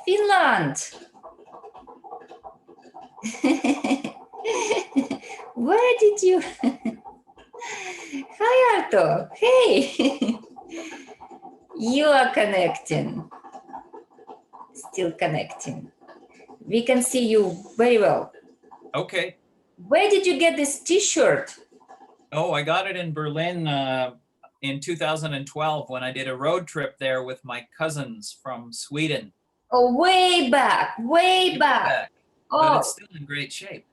Finland. Where did you? Hi, Arto. Hey. You are connecting. Still connecting. We can see you very well. Okay. Where did you get this T-shirt? Oh, I got it in Berlin in 2012 when I did a road trip there with my cousins from Sweden. Oh, way back, way back. But it's Oh, still in great shape.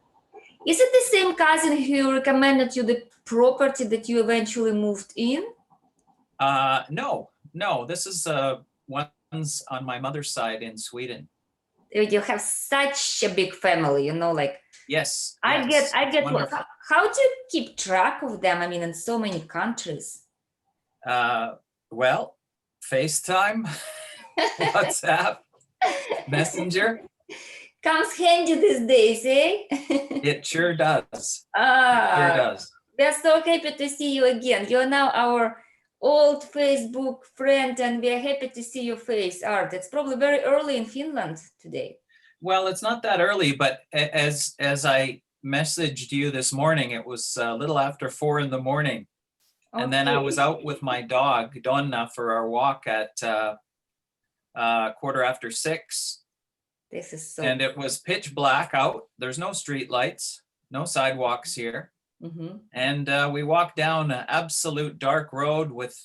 is it the same cousin who recommended you the property that you eventually moved in? No. This is one's on my mother's side in Sweden. You have such a big family, you know, like Yes. I yes, get wonderful. how do you keep track of them? I mean, in so many countries. Well, FaceTime, WhatsApp, Messenger. Comes handy these days, eh? It sure does. Ah, It sure does. we're so happy to see you again. You're now our old Facebook friend, and we're happy to see your face, Art. It's probably very early in Finland today. Well, it's not that early, but as I messaged you this morning, it was a little after 4 in the morning. Okay. And then I was out with my dog, Donna, for our walk at 6:15. This is so. And it was pitch black out. There's no street lights, no sidewalks here. Mm-hmm. And we walked down an absolute dark road with,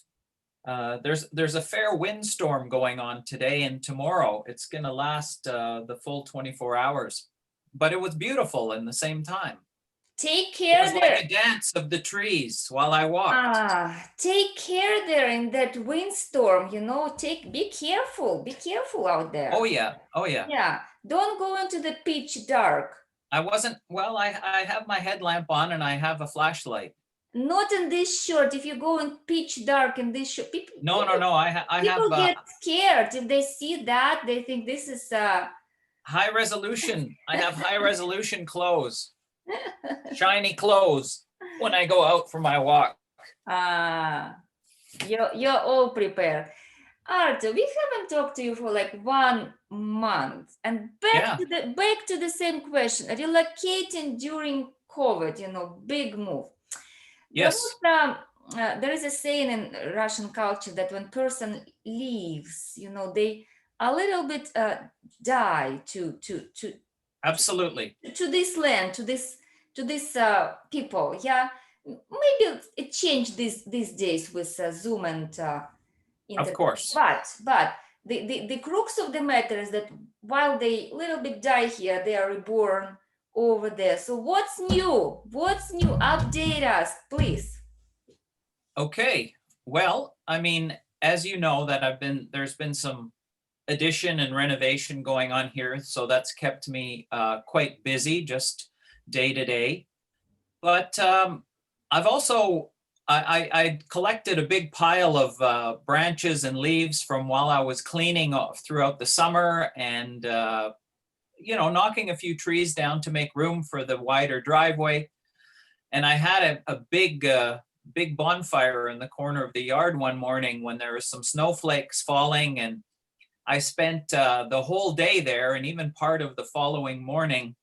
there's a fair windstorm going on today and tomorrow. It's going to last the full 24 hours. But it was beautiful in the same time. Take care it was there. like a dance of the trees while I walked. Take care there in that windstorm, you know, be careful out there. Oh yeah. Yeah, don't go into the pitch dark. I wasn't, well, I have my headlamp on and I have a flashlight. Not in this shirt. If you go in pitch dark in this shirt, people get scared. If they see that, they think this is high resolution. I have high resolution clothes. Shiny clothes when I go out for my walk. You're all prepared. Arto, we haven't talked to you for like 1 month, and back to the same question. Relocating during COVID, you know, big move. Yes. There is a saying in Russian culture that when person leaves, you know, they a little bit die to absolutely to this land, to this people. Yeah, maybe it changed these days with Zoom and internet. Of course. But the crux of the matter is that while they little bit die here, they are reborn over there. So what's new? Update us, please. Okay. Well, I mean, as you know, that there's been some addition and renovation going on here, so that's kept me quite busy, just day to day. But I've also I collected a big pile of branches and leaves from while I was cleaning throughout the summer, and knocking a few trees down to make room for the wider driveway. And I had a big bonfire in the corner of the yard one morning when there was some snowflakes falling, and I spent the whole day there and even part of the following morning.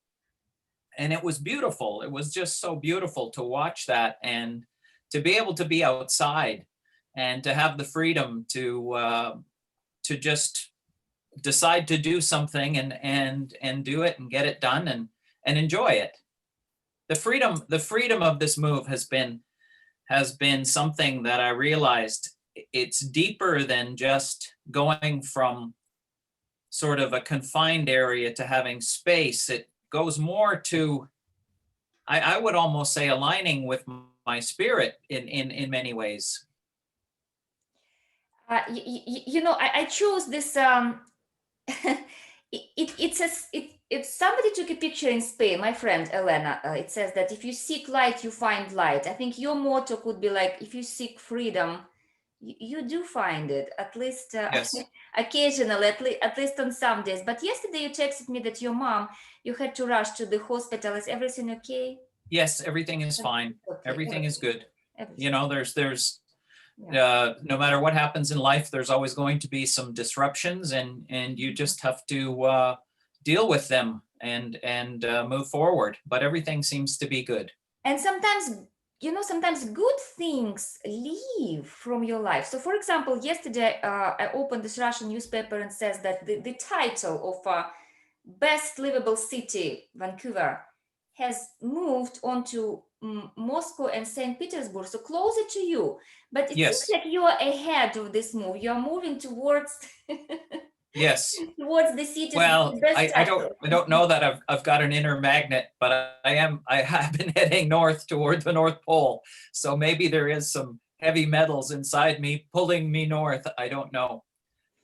And it was beautiful. It was just so beautiful to watch that and to be able to be outside and to have the freedom to just decide to do something and do it and get it done and enjoy it. The freedom of this move has been something that I realized it's deeper than just going from sort of a confined area to having space. It goes more to, I would almost say, aligning with my spirit in many ways. I chose this. If somebody took a picture in Spain, my friend Elena, it says that if you seek light, you find light. I think your motto could be like, if you seek freedom, you do find it, at least yes. Occasionally, at least on some days. But yesterday you texted me that your mom, you had to rush to the hospital. Is everything okay? Yes, everything is fine. Okay. Everything is good. Everything. There's Yeah. No matter what happens in life, there's always going to be some disruptions, and you Mhm. just have to deal with them and move forward. But everything seems to be good. And sometimes, sometimes good things leave from your life. So for example, yesterday I opened this Russian newspaper and says that the title of best livable city, Vancouver, has moved on to Moscow and St. Petersburg, so closer to you. But it seems Yes, like you are ahead of this move. You are moving towards yes. towards the city's Well, best I title. don't know that I've got an inner magnet, but I have been heading north toward the North Pole. So maybe there is some heavy metals inside me pulling me north. I don't know.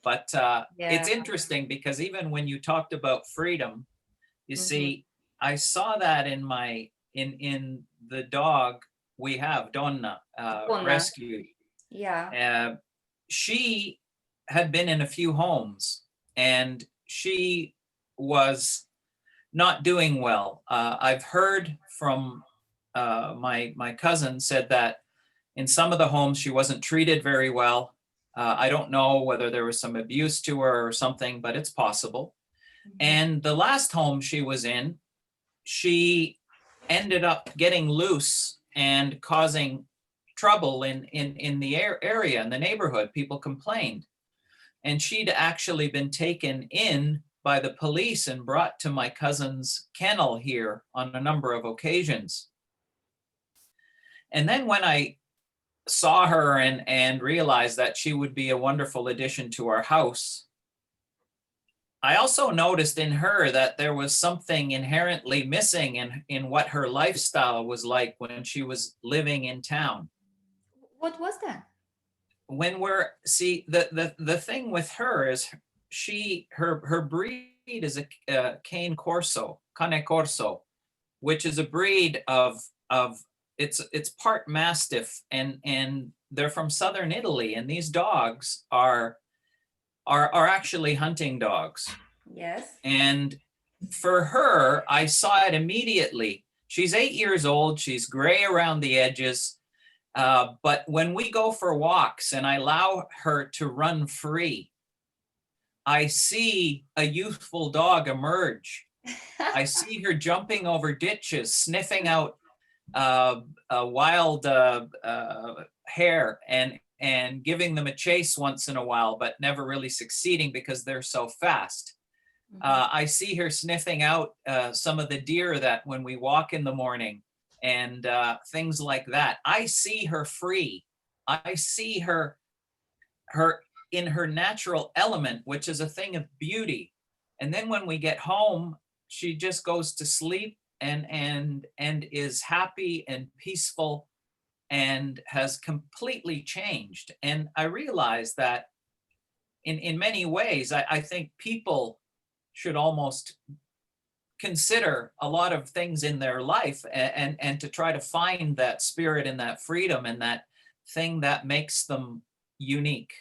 But Yeah. it's interesting because even when you talked about freedom, you Hmm. see, I saw that in the dog we have, Donna, Donna. rescued. Yeah. Uh, she had been in a few homes, and she was not doing well. I've heard from my cousin said that in some of the homes she wasn't treated very well. I don't know whether there was some abuse to her or something, but it's possible. Mhm. And the last home she was in, she ended up getting loose and causing trouble in the area, in the neighborhood. People complained, and she'd actually been taken in by the police and brought to my cousin's kennel here on a number of occasions. And then when I saw her and realized that she would be a wonderful addition to our house, I also noticed in her that there was something inherently missing in what her lifestyle was like when she was living in town. What was that? When we're see the thing with her is her breed is a cane corso, which is a breed of it's part mastiff, and they're from southern Italy, and these dogs are actually hunting dogs. Yes. And for her, I saw it immediately. She's 8 years old. She's gray around the edges. But when we go for walks and I allow her to run free, I see a youthful dog emerge. I see her jumping over ditches, sniffing out a wild hare and giving them a chase once in a while, but never really succeeding because they're so fast. Mhm. I see her sniffing out some of the deer that when we walk in the morning and things like that. I see her free. I see her in her natural element, which is a thing of beauty. And then when we get home, she just goes to sleep and is happy and peaceful and has completely changed. And I realize that in many ways, I think people should almost consider a lot of things in their life and to try to find that spirit and that freedom and that thing that makes them unique.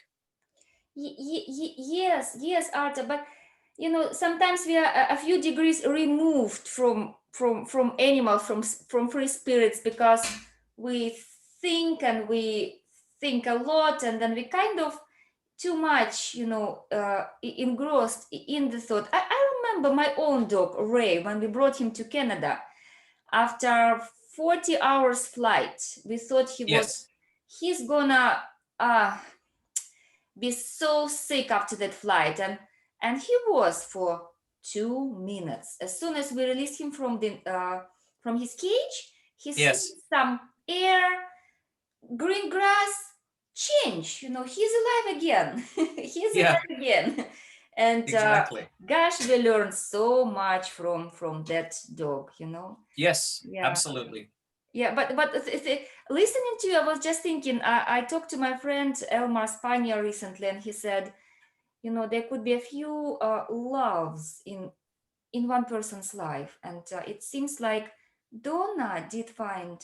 Yes, yes, Arta. But sometimes we are a few degrees removed from animals, from free spirits, because we think and we think a lot, and then we kind of too much, engrossed in the thought. I remember my own dog Ray when we brought him to Canada. After 40 hours flight, we thought Yes. he's gonna uh, be so sick after that flight, and he was for 2 minutes. As soon as we released him from his cage, he Yes. sniffed some air, green grass, change. He's alive again. He's Yeah, alive again. And exactly. gosh, we learned so much from that dog. Yes, Yeah. absolutely. Yeah, but listening to you, I was just thinking. I talked to my friend Elmar Spanier recently, and he said, there could be a few loves in one person's life, and it seems like Donna did find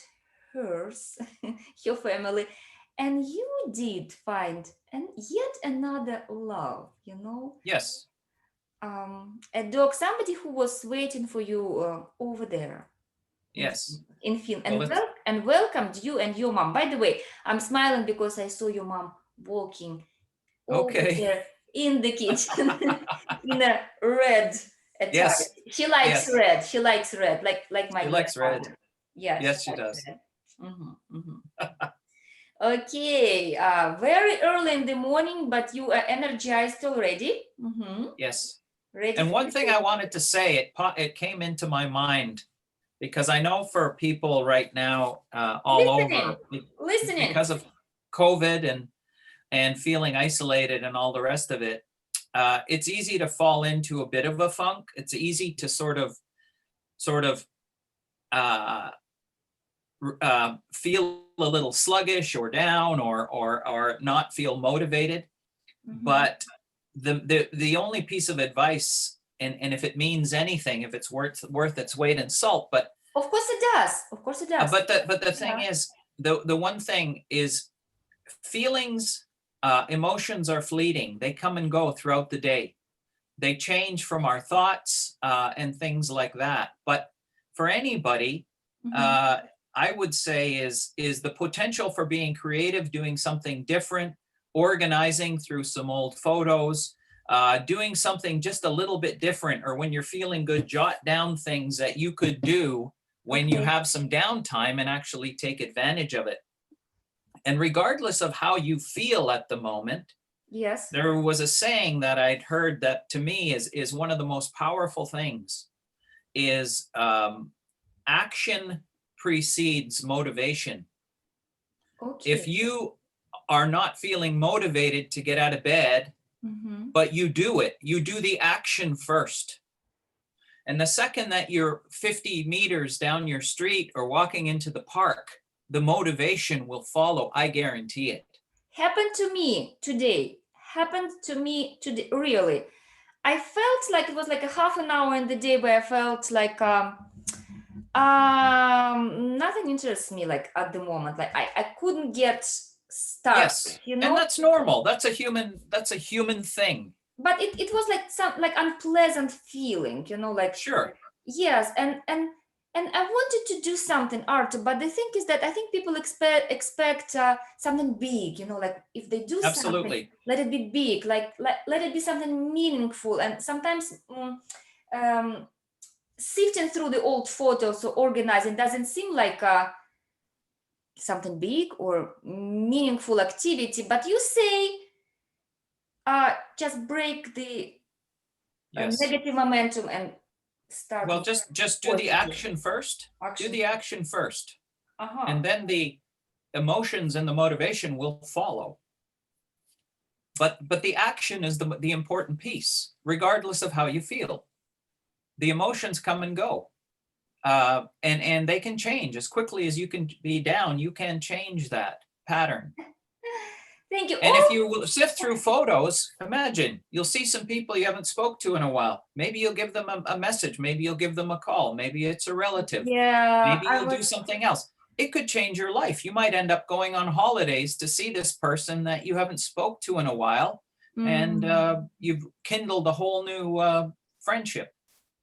hers, your family, and you did find and yet another love. Yes. A dog, somebody who was waiting for you over there. Yes. in Finland, Well, it's and welcomed you and your mom. By the way, I'm smiling because I saw your mom walking over okay. there in the kitchen in a red attire. Yes. She likes Yes. red. She likes red, like my She likes red. grandmother. Yeah, she Yes, she likes does. red. Okay, very early in the morning, but you are energized already. Yes. Ready And for one the thing day. I wanted to say, it came into my mind because I know for people right now all Listening, over listening. because of COVID and feeling isolated and all the rest of it, it's easy to fall into a bit of a funk. It's easy to sort of uh, feel a little sluggish or down or not feel motivated. Mhm. But the only piece of advice, and if it means anything, if it's worth its weight in salt, Of course it does. Of course it does. but the thing Yeah. is, the one thing is feelings, emotions are fleeting. They come and go throughout the day. They change from our thoughts and things like that. But for anybody, Mhm. uh, I would say is the potential for being creative, doing something different, organizing through some old photos, doing something just a little bit different, or when you're feeling good, jot down things that you could do when you Okay. have some downtime and actually take advantage of it. And regardless of how you feel at the moment, Yes. there was a saying that I'd heard that to me is one of the most powerful things is action precedes motivation. If Okay. you are not feeling motivated to get out of bed, Mhm. but you do the action first. And the second that you're 50 meters down your street or walking into the park, the motivation will follow. I guarantee it. Happened to me today. Happened to me today. Really. I felt like it was like a half an hour in the day where I felt like nothing interests me like at the moment. Like I couldn't get started, Yes. you And know? that's normal. That's a human thing. But it was like some like unpleasant feeling, like Sure. yes, and I wanted to do something, Arto, but the thing is that I think people expect something big, like if they do something, Absolutely. let it be big, like let it be something meaningful. And sometimes um, sifting through the old photos or organizing doesn't seem like something big or meaningful activity. But you say just break the Yes. negative momentum and start Well, with just do the positive action first. Do action. the action first, Uh-huh. and then the emotions and the motivation will follow. But the action is the important piece, regardless of how you feel. The emotions come and go, and they can change as quickly as you can be down. You can change that pattern. Thank you. And if Oh, you will sift through photos, imagine you'll see some people you haven't spoke to in a while. Maybe you'll give them a message. Maybe you'll give them a call. Maybe it's a relative. yeah, Maybe I you'll was. do something else. It could change your life. You might end up going on holidays to see this person that you haven't spoke to in a while, and mm, you've kindled a whole new friendship.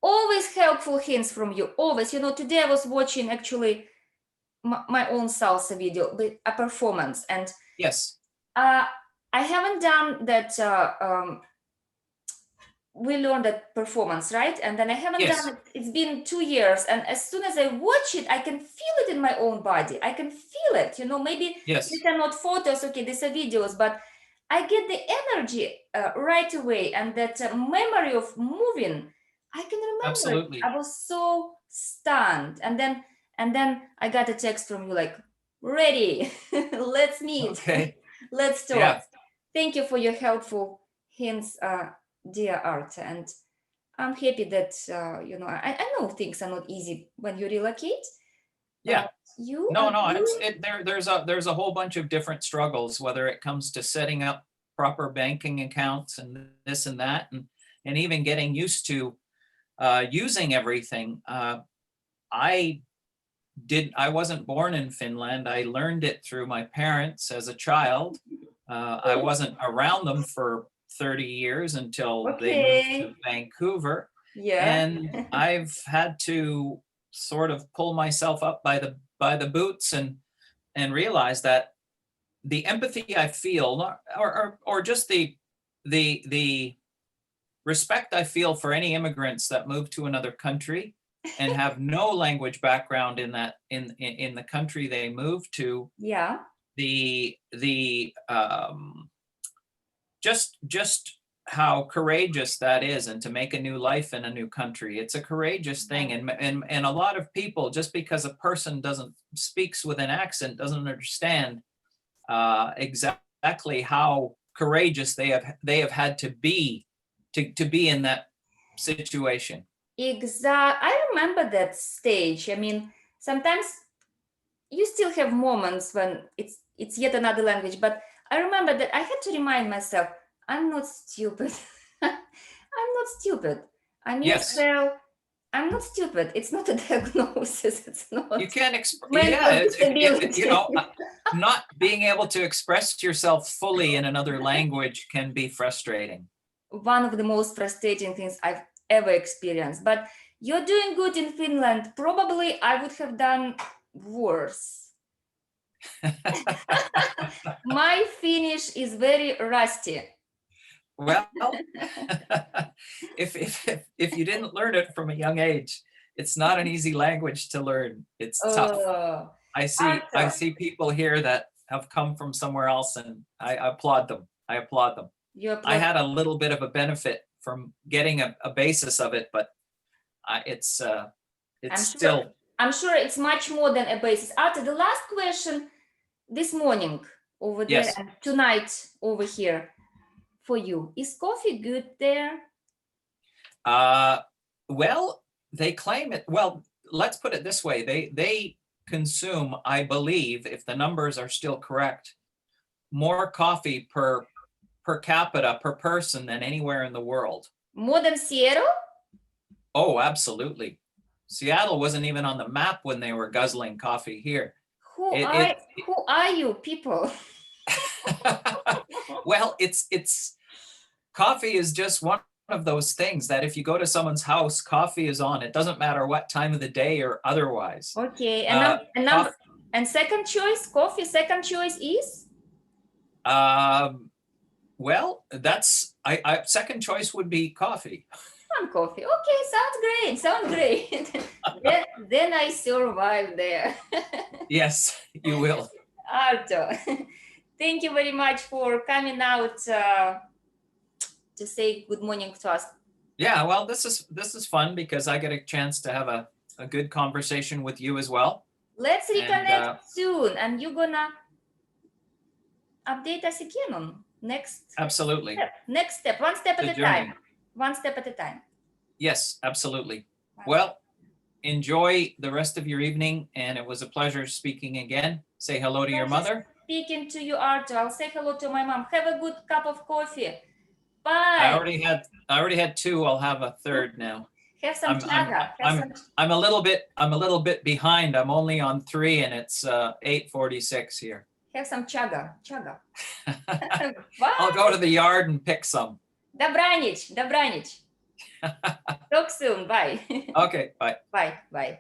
Always helpful hints from you. Always. Today I was watching actually my own salsa video, but a performance, and Yes, uh, I haven't done that. We learned that performance, right? And then I haven't done yes, it. It's been 2 years, and as soon as I watch it, I can feel it in my own body. I can feel it. Maybe these yes, are not photos, okay, these are videos, but I get the energy right away, and that memory of moving. I can remember it. absolutely. I was so stunned, and then I got a text from you like, ready, let's meet, Okay. let's talk. Yeah, Thank you for your helpful hints, dear Art, and I'm happy that I know things are not easy when you relocate, yeah. but you No, are no, it's doing. it there's a whole bunch of different struggles, whether it comes to setting up proper banking accounts and this and that, and even getting used to using everything. I wasn't born in Finland. I learned it through my parents as a child. I wasn't around them for 30 years until they moved to Okay, Vancouver. yeah. And I've had to sort of pull myself up by the boots and realize that the empathy I feel, or just the respect I feel for any immigrants that move to another country and have no language background in that in the country they move to, Yeah. the just how courageous that is, and to make a new life in a new country. It's a courageous thing, and a lot of people, just because a person doesn't speaks with an accent, doesn't understand exactly how courageous they have had to be to be in that situation. I remember that stage. I mean, sometimes you still have moments when it's yet another language, but I remember that I had to remind myself, I'm not stupid. I'm not stupid. I mean, Yes, well, I'm not stupid. It's not a diagnosis. It's you not can't mental you disability. know, not being able to express yourself fully in another language can be frustrating. One of the most frustrating things I've ever experienced. But you're doing good in Finland. Probably I would have done worse. My Finnish is very rusty. Well, if you didn't learn it from a young age, it's not an easy language to learn. It's tough. Oh, I Arto, see people here that have come from somewhere else, and I applaud them. I applaud them. you I applaud. had a little bit of a benefit from getting a basis of it, but it's I'm sure. still. I'm sure it's much more than a basis. Arto, the last question this morning over there Yes. and tonight over here for you. Is coffee good there? Uh, well, they claim it. Well, let's put it this way. They consume, I believe, if the numbers are still correct, more coffee per capita per person than anywhere in the world. More than Seattle? Oh, absolutely. Seattle wasn't even on the map when they were guzzling coffee here. Who It are it who are you people? well, it's coffee is just one of those things that if you go to someone's house, coffee is on. It doesn't matter what time of the day or otherwise. Okay, Uh, number coffee, and second choice, coffee. Second choice is well, that's I second choice would be coffee. coffee. Okay, sounds great. Sounds great. then I survive there. Yes, you will. Arto, thank you very much for coming out to say good morning to us. Yeah, well, this is fun because I get a chance to have a good conversation with you as well. Let's And reconnect soon, and you're gonna update us again on next absolutely, step. Next step, one step at the a time. journey. One step at a time. Yes, absolutely. One Well, enjoy the rest of your evening, and it was a pleasure speaking again. Say hello to your Pleasure mother. speaking to you, Arto. I'll say hello to my mom. Have a good cup of coffee. I Bye. already had two. I'll have a third now. Have some I'm I'm chaga. Have some. I'm a little bit behind. I'm only on 3 and it's 8:46 here. Have some chaga. Chaga. I'll Bye. go to the yard and pick some. Добраніч. Добраніч. Talk soon. Bye. Okay, bye. Bye. Bye.